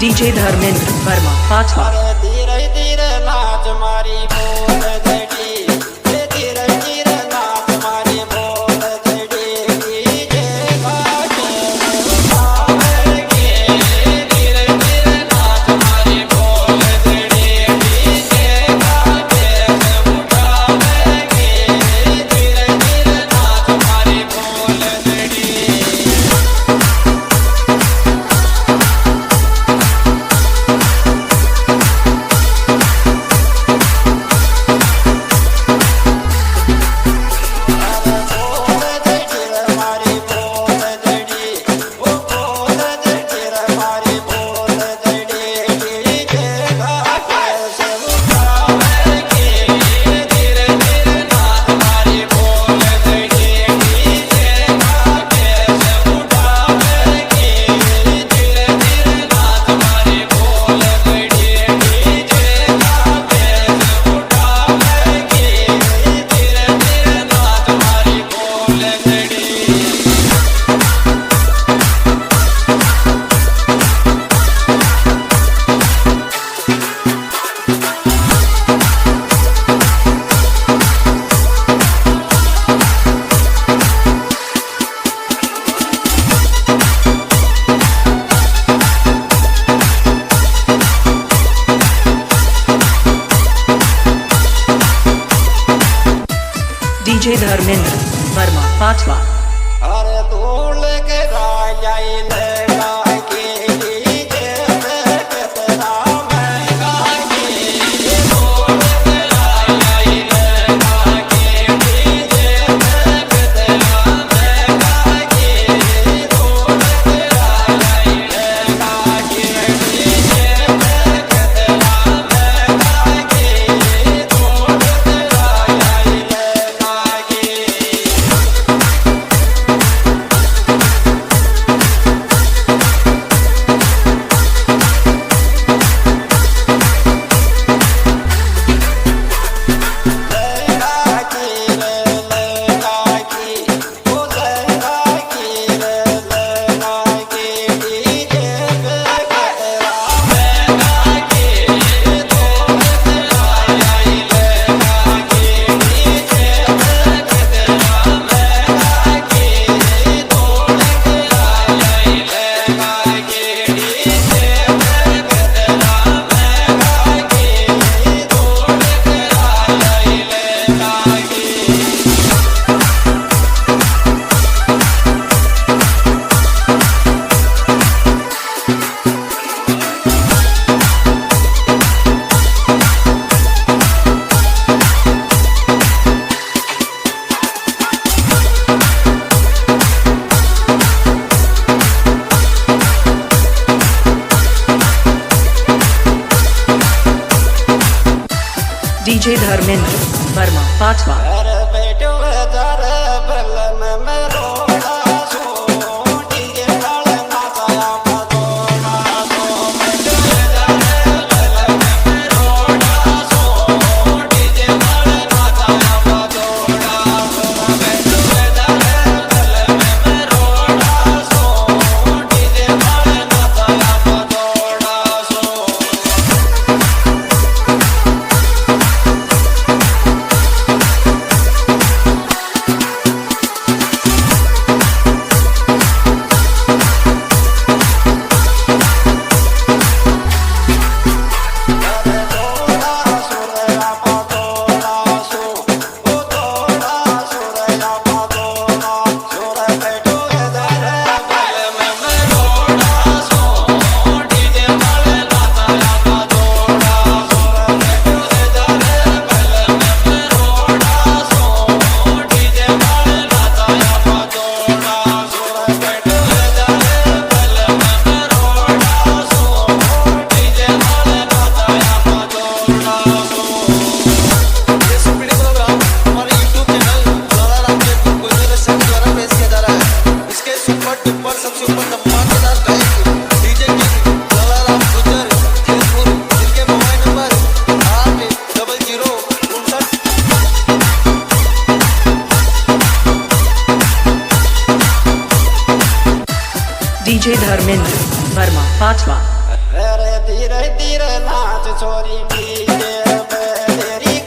DJ Dharmendra Verma पाछवा। धीरे धीरे नाच मारी बोल जड़ी, धीरे धीरे नाच मारी बोल जड़ी, डीजे गाके उठावेगी। धीरे धीरे नाच मारी बोल जड़ी, डीजे गाके उठावेगी। धीरे धीरे नाच मारी बोल जड़ी। डीजे धर्मेंद्र वर्मा पाछवा। अरे धूल के राजाई लगा के डीजे पे कितना महंगा के। धूल के राजाई लगा के डीजे पे कितना महंगा के। धूल के राजाई लगा के डीजे पे कितना महंगा के। धूल के राजाई लगा के। डीजे धर्मेंद्र वर्मा पाछवा। अरे बैठो दर बलन में रोड़ा सो, डीजे डाल नाचाया पदोड़ा सो। बैठो दर बलन में रोड़ा सो, डीजे डाल नाचाया पदोड़ा सो। बैठो दर बलन में रोड़ा सो, डीजे डाल नाचाया पदोड़ा सो। डीजे धर्मेंद्र वर्मा पाछवा। અરે ધીરે ધીરે નાચ છોરી ડીજે પે તેરી